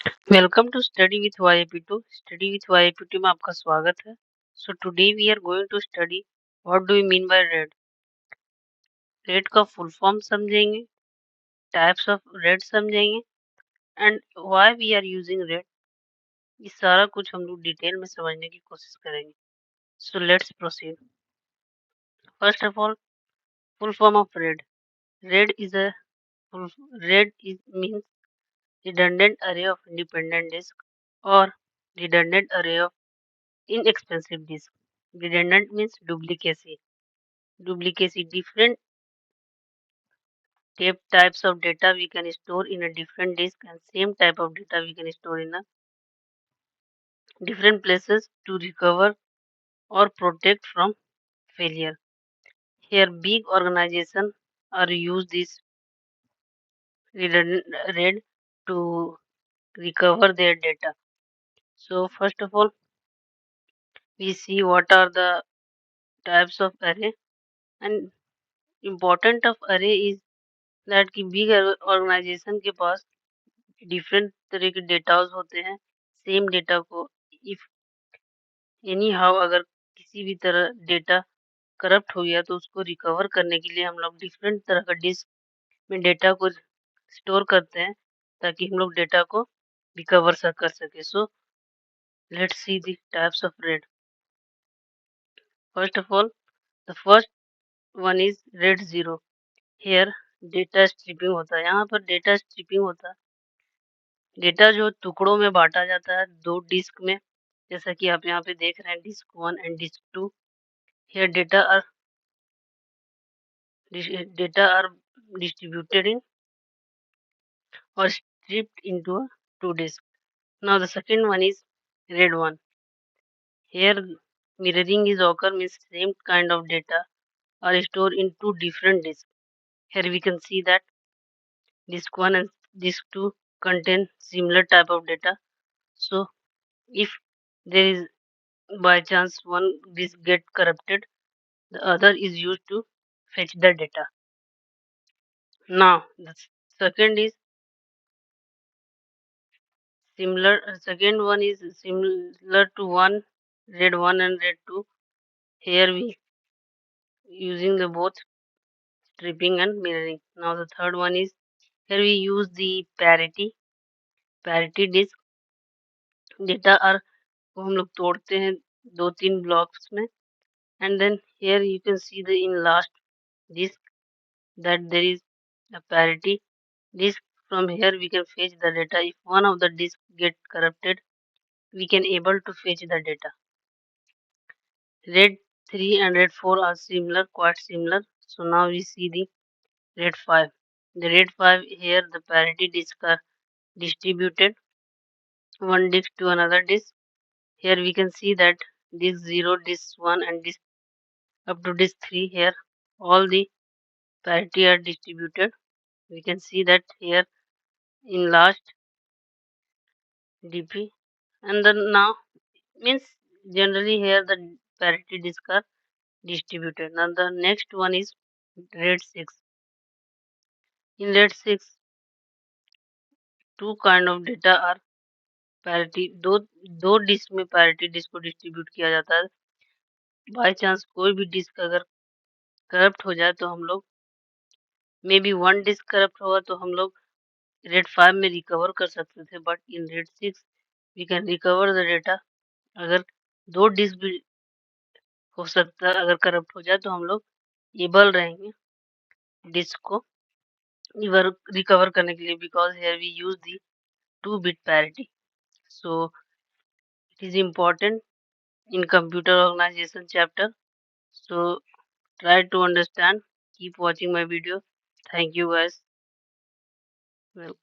Welcome to study with YAP2। Study with YAP2 में आपका स्वागत है। So today we are going to study what do you mean by RAID. RAID का full form समझेंगे, types of RAID समझेंगे and why we are using RAID. ये सारा कुछ हम लोग डिटेल में समझने की कोशिश करेंगे। So let's proceed. First of all, full form of red. Red is a red is means redundant array of independent disk or redundant array of inexpensive disk. Redundant means duplicacy. Different types of data we can store in a different disk, and same type of data we can store in a different places to recover or protect from failure. Here big organizations are use this redundant RAID to recover their data. So first of all, we see what are the types of array, and important of array is that कि big organization के पास different तरह के datas होते हैं। Same data को if any how अगर किसी भी तरह डेटा करप्ट हो गया तो उसको रिकवर करने के लिए हम लोग डिफरेंट तरह का डिस्क में डेटा को स्टोर करते हैं ताकि हम लोग डेटा को रिकवर कर सके। So let's see the types of RAID. First of all, the first one is RAID zero. Here data stripping होता है। यहाँ पर डेटा स्ट्रिपिंग होता है, डेटा जो टुकड़ों में बांटा जाता है दो डिस्क में, जैसा कि आप यहाँ पे देख रहे हैं disk 1 and disk 2। Here data are distributed in or stripped into a two disk. Now the second one is RAID 1. Here mirroring is occur means same kind of data are stored in two different disks. Here we can see that disk 1 and disk 2 contain similar type of data. So if there is by chance one disk get corrupted, the other is used to fetch the data. Now the second is second one is similar to one RAID 1 and RAID 2. Here we using the both stripping and mirroring. Now the third one is, here we use the parity disk। Data आर को हम लोग तोड़ते हैं दो तीन blocks में, and then here you can see the in last disk that there is a parity disk. From here we can fetch the data. If one of the disk get corrupted, we can able to fetch the data. RAID 3 and RAID 4 are similar, quite similar. So now we see the RAID 5. The RAID 5, here the parity disks are distributed one disk to another disk. Here we can see that disk 0, disk 1 and disk up to disk 3, here all the parity are distributed. We can see that here in last DP, and then now means generally here the parity disks are distributed. Now the next one is RAID 6. In RAID 6, two kind of data are parity। दो disc में parity disc को distribute किया जाता है। By chance कोई भी disc अगर corrupt हो जाए तो हम लोग may be one disk corrupt होगा तो हम लोग RAID 5 में रिकवर कर सकते थे, but in RAID 6 we can recover the data. अगर दो डिस्क भी हो सकता है, अगर करप्ट हो जाए तो हम लोग एबल रहेंगे डिस्क को रिकवर करने के लिए, because here we use the 2-bit parity. So it is important in computer organization chapter. So try to understand. Keep watching my video. Thank you guys. Well.